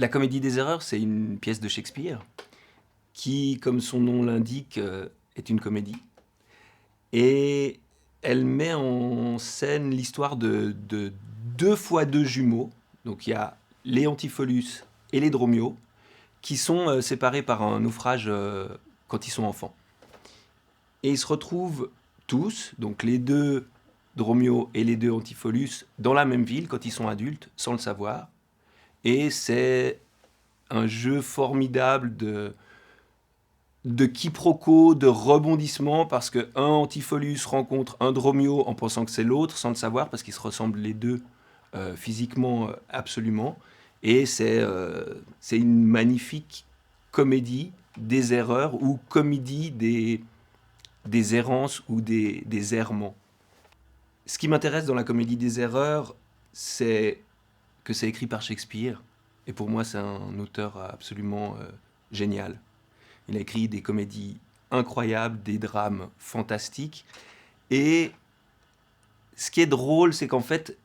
La Comédie des erreurs, c'est une pièce de Shakespeare qui, comme son nom l'indique, est une comédie. Et elle met en scène l'histoire de deux fois deux jumeaux. Donc il y a les Antipholus et les Dromio, qui sont séparés par un naufrage quand ils sont enfants. Et ils se retrouvent tous, donc les deux Dromio et les deux Antipholus, dans la même ville quand ils sont adultes, sans le savoir. Et c'est un jeu formidable de quiproquos, de rebondissements, parce qu'un Antipholus rencontre un Dromio en pensant que c'est l'autre, sans le savoir, parce qu'ils se ressemblent les deux physiquement absolument. Et c'est une magnifique comédie des erreurs, ou comédie des errances ou des errements. Ce qui m'intéresse dans la comédie des erreurs, c'est que c'est écrit par Shakespeare. Et pour moi, c'est un auteur absolument génial. Il a écrit des comédies incroyables, des drames fantastiques. Et ce qui est drôle, c'est qu'en fait,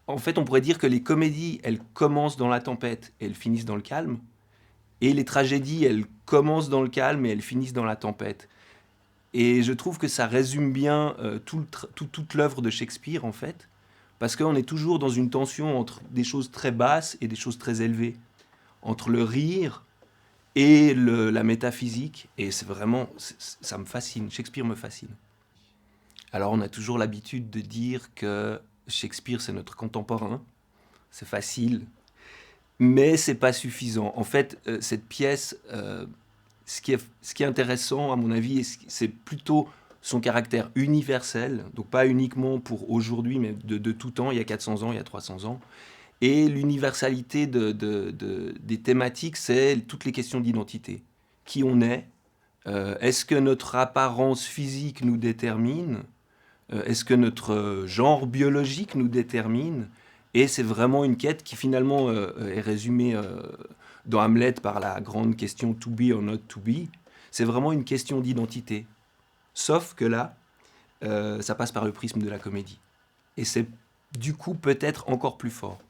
on pourrait dire que les comédies, elles commencent dans la tempête et elles finissent dans le calme. Et les tragédies, elles commencent dans le calme et elles finissent dans la tempête. Et je trouve que ça résume bien toute l'œuvre de Shakespeare, en fait. Parce qu'on est toujours dans une tension entre des choses très basses et des choses très élevées. Entre le rire et la métaphysique. Et c'est vraiment, ça me fascine. Shakespeare me fascine. Alors on a toujours l'habitude de dire que Shakespeare c'est notre contemporain. C'est facile. Mais c'est pas suffisant. En fait, cette pièce, ce qui est intéressant à mon avis, c'est plutôt son caractère universel. Donc pas uniquement pour aujourd'hui, mais de tout temps, il y a 400 ans, il y a 300 ans. Et l'universalité des thématiques, c'est toutes les questions d'identité. Qui on est? Est-ce que notre apparence physique nous détermine? Est-ce que notre genre biologique nous détermine? Et c'est vraiment une quête qui finalement est résumée dans Hamlet par la grande question to be or not to be. C'est vraiment une question d'identité. Sauf que là, ça passe par le prisme de la comédie. Et c'est du coup peut-être encore plus fort.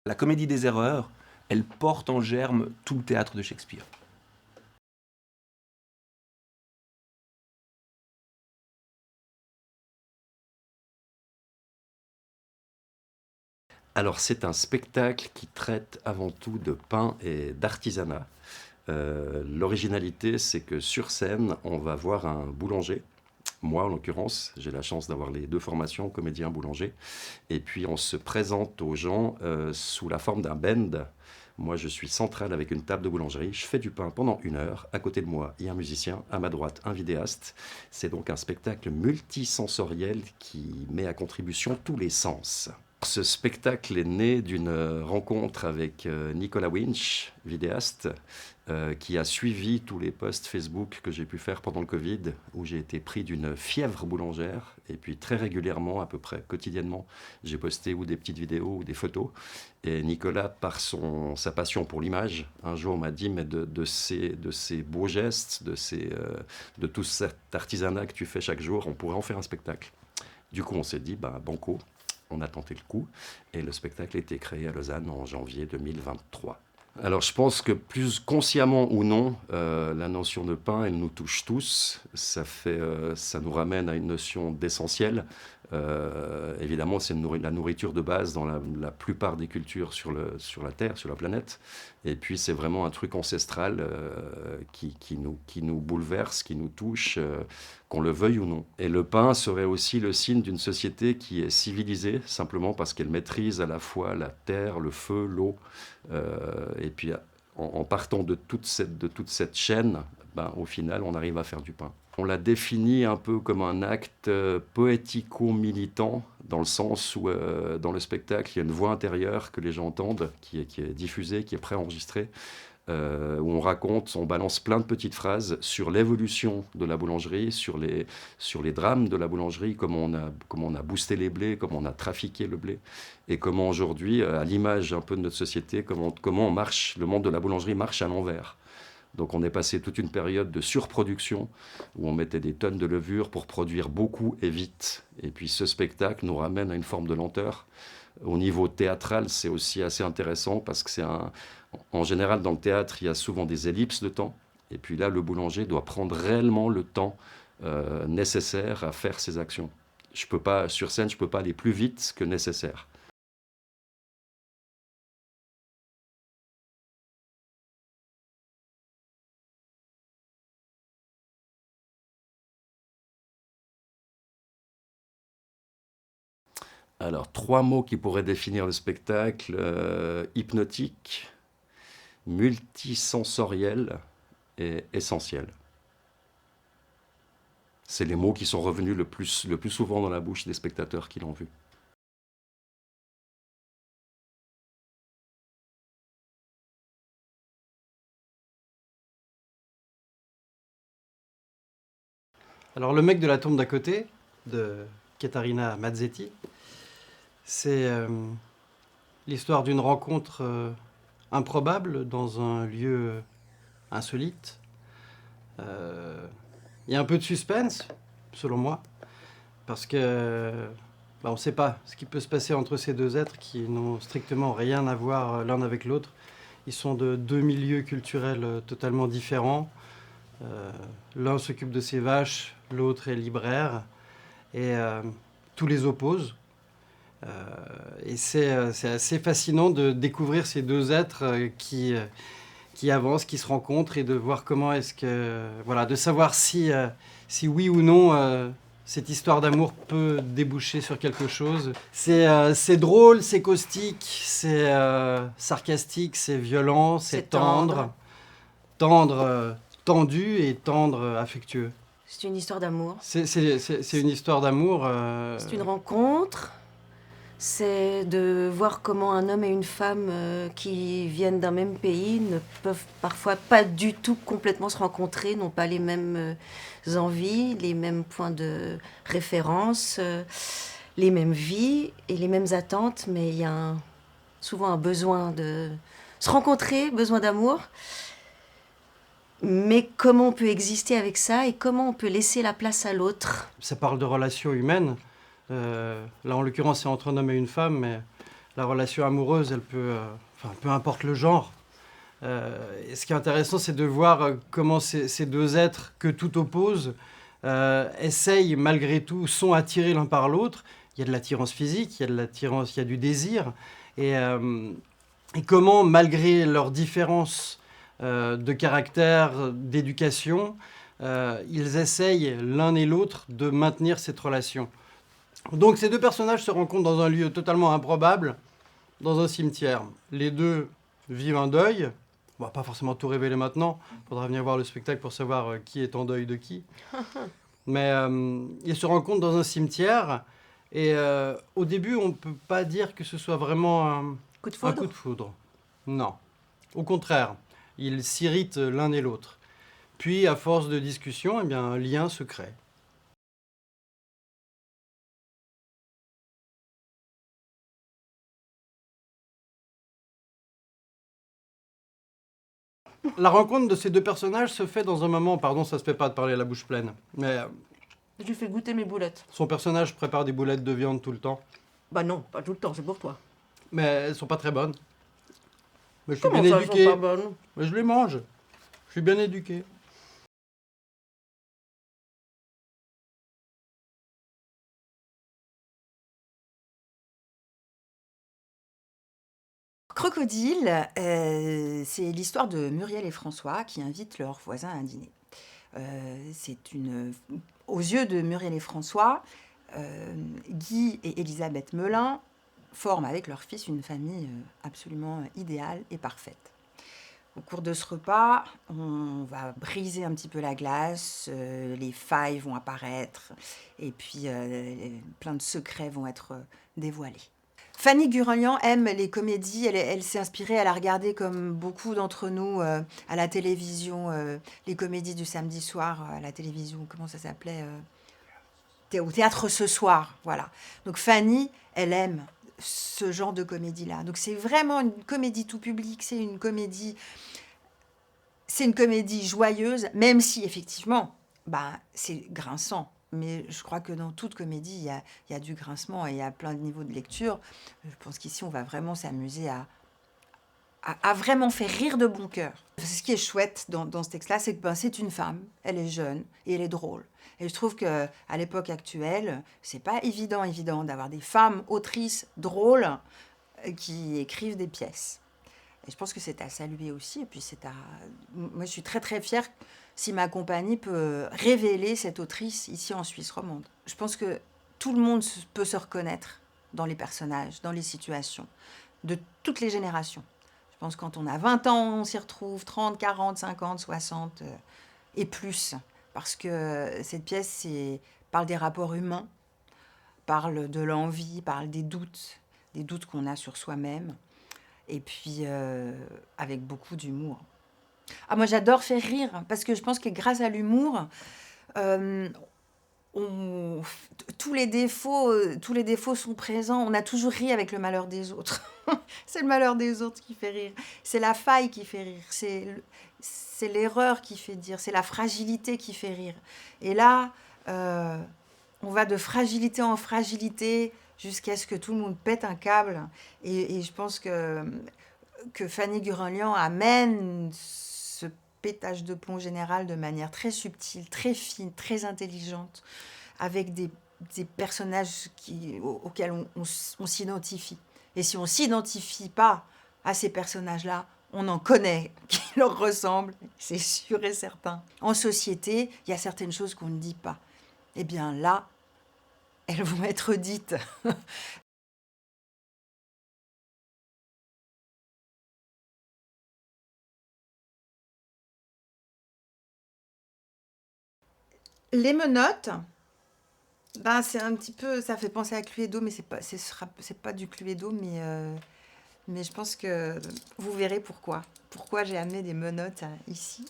La comédie des erreurs, elle porte en germe tout le théâtre de Shakespeare. Alors, c'est un spectacle qui traite avant tout de pain et d'artisanat. L'originalité, c'est que sur scène, on va voir un boulanger. Moi, en l'occurrence, j'ai la chance d'avoir les deux formations, comédien, boulanger. Et puis, on se présente aux gens sous la forme d'un bend. Moi, je suis central avec une table de boulangerie. Je fais du pain pendant 1 heure. À côté de moi, il y a un musicien. À ma droite, un vidéaste. C'est donc un spectacle multisensoriel qui met à contribution tous les sens. Ce spectacle est né d'une rencontre avec Nicolas Winch, vidéaste, qui a suivi tous les posts Facebook que j'ai pu faire pendant le Covid, où j'ai été pris d'une fièvre boulangère. Et puis très régulièrement, à peu près quotidiennement, j'ai posté ou des petites vidéos ou des photos. Et Nicolas, par sa passion pour l'image, un jour m'a dit, mais de ces beaux gestes, de tout cet artisanat que tu fais chaque jour, on pourrait en faire un spectacle. Du coup, on s'est dit, bah, banco, on a tenté le coup, et le spectacle a été créé à Lausanne en janvier 2023. Alors je pense que plus consciemment ou non, la notion de pain, elle nous touche tous. Ça nous ramène à une notion d'essentiel. Évidemment, c'est la nourriture de base dans la plupart des cultures sur la Terre, sur la planète. Et puis c'est vraiment un truc ancestral qui nous bouleverse, qui nous touche, qu'on le veuille ou non. Et le pain serait aussi le signe d'une société qui est civilisée, simplement parce qu'elle maîtrise à la fois la terre, le feu, l'eau. Et puis en partant de toute cette chaîne, ben, au final, on arrive à faire du pain. On l'a défini un peu comme un acte poético-militant, dans le sens où dans le spectacle, il y a une voix intérieure que les gens entendent, qui est diffusée, qui est préenregistrée, où on balance plein de petites phrases sur l'évolution de la boulangerie, sur les drames de la boulangerie, comment on a boosté les blés, comment on a trafiqué le blé, et comment aujourd'hui, à l'image un peu de notre société, comment le monde de la boulangerie marche à l'envers. Donc on est passé toute une période de surproduction où on mettait des tonnes de levure pour produire beaucoup et vite. Et puis ce spectacle nous ramène à une forme de lenteur. Au niveau théâtral, c'est aussi assez intéressant parce que en général, dans le théâtre, il y a souvent des ellipses de temps. Et puis là, le boulanger doit prendre réellement le temps nécessaire à faire ses actions. Sur scène, je ne peux pas aller plus vite que nécessaire. Alors, 3 mots qui pourraient définir le spectacle. Hypnotique, multisensoriel et essentiel. C'est les mots qui sont revenus le plus souvent dans la bouche des spectateurs qui l'ont vu. Alors, Le mec de la tombe d'à côté, de Caterina Mazzetti, c'est l'histoire d'une rencontre improbable dans un lieu insolite. Il y a un peu de suspense, selon moi, parce que on ne sait pas ce qui peut se passer entre ces deux êtres qui n'ont strictement rien à voir l'un avec l'autre. Ils sont de 2 milieux culturels totalement différents. L'un s'occupe de ses vaches, l'autre est libraire, et tout les oppose. Et c'est assez fascinant de découvrir ces deux êtres qui avancent, qui se rencontrent, et de voir comment est-ce que... Voilà, de savoir si oui ou non cette histoire d'amour peut déboucher sur quelque chose. C'est drôle, c'est caustique, c'est sarcastique, c'est violent, c'est tendre. Tendu et tendre, affectueux. C'est une histoire d'amour. C'est une histoire d'amour. C'est une rencontre. C'est de voir comment un homme et une femme qui viennent d'un même pays ne peuvent parfois pas du tout complètement se rencontrer, n'ont pas les mêmes envies, les mêmes points de référence, les mêmes vies et les mêmes attentes, mais il y a souvent un besoin de se rencontrer, besoin d'amour. Mais comment on peut exister avec ça et comment on peut laisser la place à l'autre? Ça parle de relations humaines. Là, en l'occurrence, c'est entre un homme et une femme, mais la relation amoureuse, elle peut... peu importe le genre. Et ce qui est intéressant, c'est de voir comment ces deux êtres que tout oppose essayent, malgré tout, sont attirés l'un par l'autre. Il y a de l'attirance physique, il y a de l'attirance, il y a du désir. Et comment, malgré leurs différences de caractère, d'éducation, ils essayent l'un et l'autre de maintenir cette relation. Donc ces deux personnages se rencontrent dans un lieu totalement improbable, dans un cimetière. Les deux vivent un deuil. On va pas forcément tout révéler maintenant. Il faudra venir voir le spectacle pour savoir qui est en deuil de qui. Mais ils se rencontrent dans un cimetière. Et au début, on ne peut pas dire que ce soit vraiment un coup de foudre. Non. Au contraire, ils s'irritent l'un et l'autre. Puis, à force de discussion, eh bien, un lien se crée. La rencontre de ces deux personnages se fait dans un moment... Pardon, ça se fait pas de parler à la bouche pleine. Mais Je lui fais goûter mes boulettes. son personnage prépare des boulettes de viande tout le temps. Bah non, pas tout le temps, c'est pour toi. Mais elles sont pas très bonnes. Mais je suis Comment bien ça, éduqué. elles sont pas bonnes? Mais je les mange. Je suis bien éduqué. Crocodile, c'est l'histoire de Muriel et François qui invitent leurs voisins à dîner. Aux yeux de Muriel et François, Guy et Elisabeth Melin forment avec leur fils une famille absolument idéale et parfaite. Au cours de ce repas, on va briser un petit peu la glace, les failles vont apparaître et puis plein de secrets vont être dévoilés. Fanny Gurelian aime les comédies, elle s'est inspirée, elle a regardé comme beaucoup d'entre nous à la télévision, les comédies du samedi soir à la télévision, comment ça s'appelait au théâtre ce soir, voilà. Donc Fanny, elle aime ce genre de comédie-là. Donc c'est vraiment une comédie tout public, c'est une comédie... c'est une comédie joyeuse, même si effectivement, c'est grinçant. Mais je crois que dans toute comédie, il y a du grincement et il y a plein de niveaux de lecture. Je pense qu'ici, on va vraiment s'amuser à vraiment faire rire de bon cœur. Ce qui est chouette dans ce texte-là, c'est que c'est une femme, elle est jeune et elle est drôle. Et je trouve qu'à l'époque actuelle, c'est pas évident d'avoir des femmes autrices drôles qui écrivent des pièces. Et je pense que c'est à saluer aussi. Et puis moi, je suis très très fière si ma compagnie peut révéler cette autrice ici en Suisse romande. Je pense que tout le monde peut se reconnaître dans les personnages, dans les situations, de toutes les générations. Je pense que quand on a 20 ans, on s'y retrouve, 30, 40, 50, 60 et plus. Parce que cette pièce parle des rapports humains, parle de l'envie, parle des doutes qu'on a sur soi-même. Et puis, avec beaucoup d'humour. Moi, j'adore faire rire, parce que je pense que grâce à l'humour, tous les défauts sont présents. On a toujours ri avec le malheur des autres. C'est le malheur des autres qui fait rire. C'est la faille qui fait rire. C'est l'erreur qui fait dire. C'est la fragilité qui fait rire. Et là, on va de fragilité en fragilité jusqu'à ce que tout le monde pète un câble. Et je pense que Fanny Gurenlian amène ce pétage de plomb général de manière très subtile, très fine, très intelligente, avec des personnages auxquels on s'identifie. Et si on ne s'identifie pas à ces personnages-là, on en connaît qui leur ressemblent, c'est sûr et certain. En société, il y a certaines choses qu'on ne dit pas. Eh bien là, elles vont être dites. Les menottes, c'est un petit peu, ça fait penser à Cluedo, mais c'est pas du Cluedo, mais je pense que vous verrez pourquoi. Pourquoi j'ai amené des menottes ici.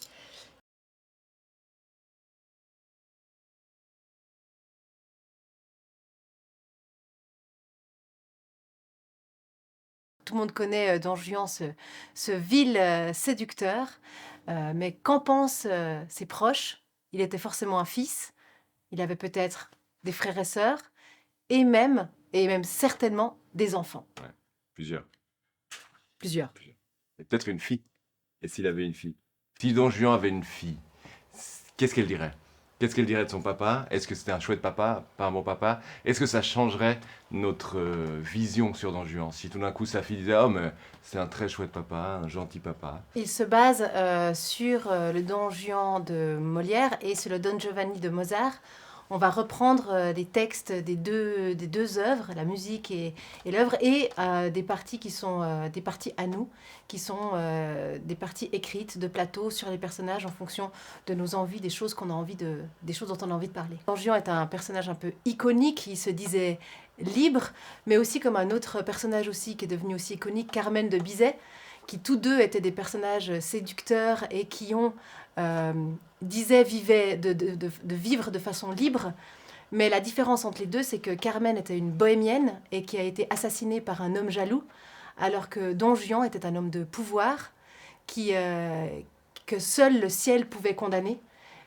Tout le monde connaît Don Juan, ce vil séducteur, mais qu'en pensent ses proches? Il était forcément un fils, il avait peut-être des frères et sœurs, et même certainement des enfants. Ouais, plusieurs. Plusieurs. Et peut-être une fille. Et s'il avait une fille? Si Don Juan avait une fille, qu'est-ce qu'elle dirait? Qu'est-ce qu'elle dirait de son papa? Est-ce que c'était un chouette papa, pas un bon papa? Est-ce que ça changerait notre vision sur Don Juan? Si tout d'un coup sa fille disait « Oh, mais c'est un très chouette papa, un gentil papa ». Il se base sur le Don Juan de Molière et sur le Don Giovanni de Mozart. On va reprendre des textes des deux œuvres, la musique et l'œuvre, et des parties qui sont des parties à nous, qui sont des parties écrites de plateau sur les personnages en fonction de nos envies, des choses dont on a envie de parler. Don Juan est un personnage un peu iconique, il se disait libre, mais aussi comme un autre personnage aussi qui est devenu aussi iconique, Carmen de Bizet, qui tous deux étaient des personnages séducteurs et qui ont vivaient de vivre de façon libre. Mais la différence entre les deux, c'est que Carmen était une bohémienne et qui a été assassinée par un homme jaloux, alors que Don Juan était un homme de pouvoir que seul le ciel pouvait condamner,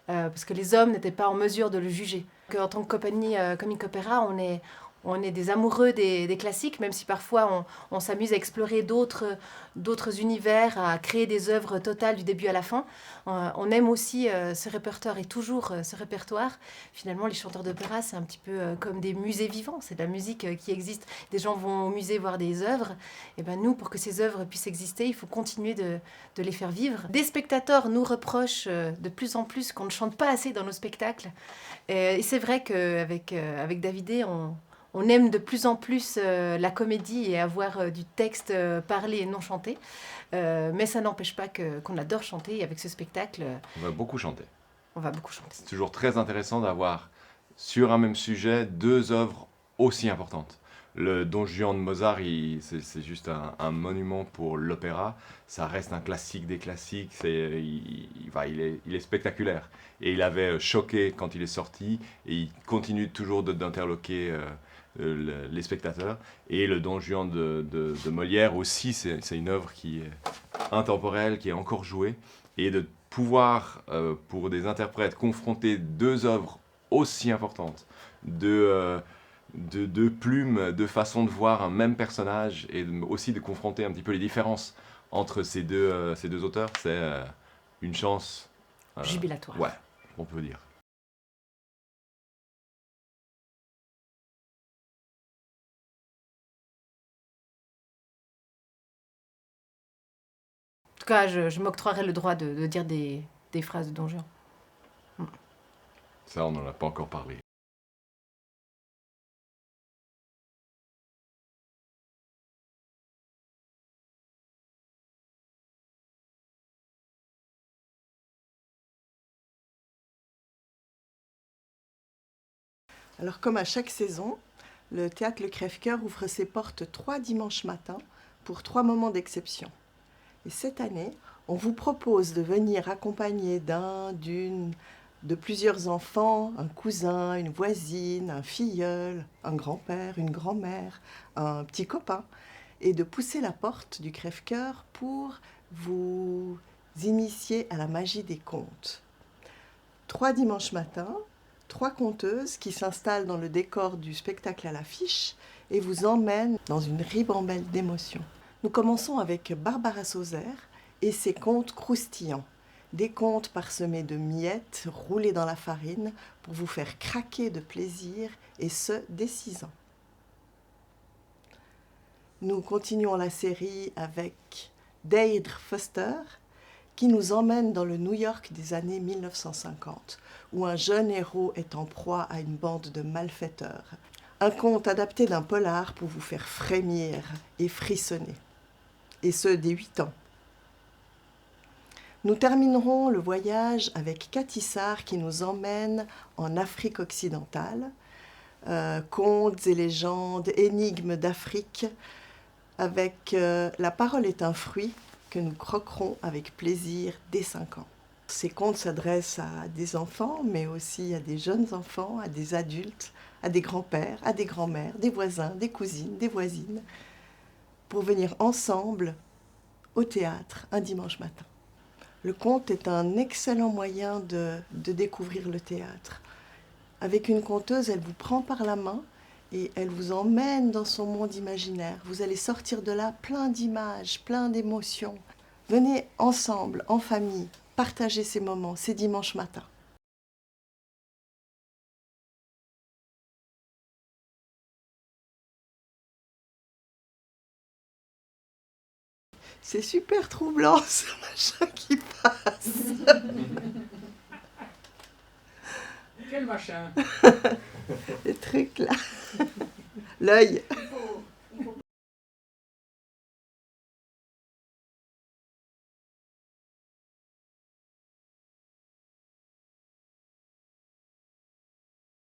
parce que les hommes n'étaient pas en mesure de le juger. En tant que compagnie Comic Opera, on est des amoureux des classiques, même si parfois on s'amuse à explorer d'autres univers, à créer des œuvres totales du début à la fin. On aime aussi ce répertoire et toujours ce répertoire. Finalement, les chanteurs d'opéra, c'est un petit peu comme des musées vivants. C'est de la musique qui existe. Des gens vont au musée voir des œuvres. Et ben nous, pour que ces œuvres puissent exister, il faut continuer de les faire vivre. Des spectateurs nous reprochent de plus en plus qu'on ne chante pas assez dans nos spectacles. Et c'est vrai qu'avec Davidé, on aime de plus en plus la comédie et avoir du texte parlé et non chanté. Mais ça n'empêche pas qu'on adore chanter. Et avec ce spectacle, On va beaucoup chanter. on va beaucoup chanter. C'est toujours très intéressant d'avoir, sur un même sujet, deux œuvres aussi importantes. Le Don Juan de Mozart, c'est juste un monument pour l'opéra. Ça reste un classique des classiques. Il est spectaculaire. Et il avait choqué quand il est sorti. Et il continue toujours d'interloquer les spectateurs. Et le Don Juan de Molière aussi, c'est une œuvre qui est intemporelle, qui est encore jouée. Et de pouvoir, pour des interprètes, confronter deux œuvres aussi importantes, de plumes, de façon de voir un même personnage, et aussi de confronter un petit peu les différences entre ces deux auteurs, c'est une chance Jubilatoire. ouais, on peut dire. En tout cas, je m'octroierai le droit de dire des phrases de Don Juan. Ça, on n'en a pas encore parlé. Alors, comme à chaque saison, le Théâtre Le Crève-Cœur ouvre ses portes 3 dimanches matins pour 3 moments d'exception. Et cette année, on vous propose de venir accompagné de plusieurs enfants, un cousin, une voisine, un filleul, un grand-père, une grand-mère, un petit copain, et de pousser la porte du Crève-Cœur pour vous initier à la magie des contes. 3 dimanches matins, 3 conteuses qui s'installent dans le décor du spectacle à l'affiche et vous emmènent dans une ribambelle d'émotions. Nous commençons avec Barbara Sauzer et ses contes croustillants. Des contes parsemés de miettes roulées dans la farine pour vous faire craquer de plaisir, et ce, dès 6 ans. Nous continuons la série avec Deirdre Foster, qui nous emmène dans le New York des années 1950, où un jeune héros est en proie à une bande de malfaiteurs. Un conte adapté d'un polar pour vous faire frémir et frissonner, et ce, dès 8 ans. Nous terminerons le voyage avec Cathy Sarr qui nous emmène en Afrique occidentale, contes et légendes, énigmes d'Afrique, avec La parole est un fruit que nous croquerons avec plaisir dès 5 ans. Ces contes s'adressent à des enfants, mais aussi à des jeunes enfants, à des adultes, à des grands-pères, à des grands-mères, des voisins, des cousines, des voisines, pour venir ensemble au théâtre un dimanche matin. Le conte est un excellent moyen de découvrir le théâtre. Avec une conteuse, elle vous prend par la main et elle vous emmène dans son monde imaginaire. Vous allez sortir de là plein d'images, plein d'émotions. Venez ensemble, en famille, partager ces moments, ces dimanches matins. C'est super troublant, ce machin qui passe. Quel machin? Le truc là. L'œil.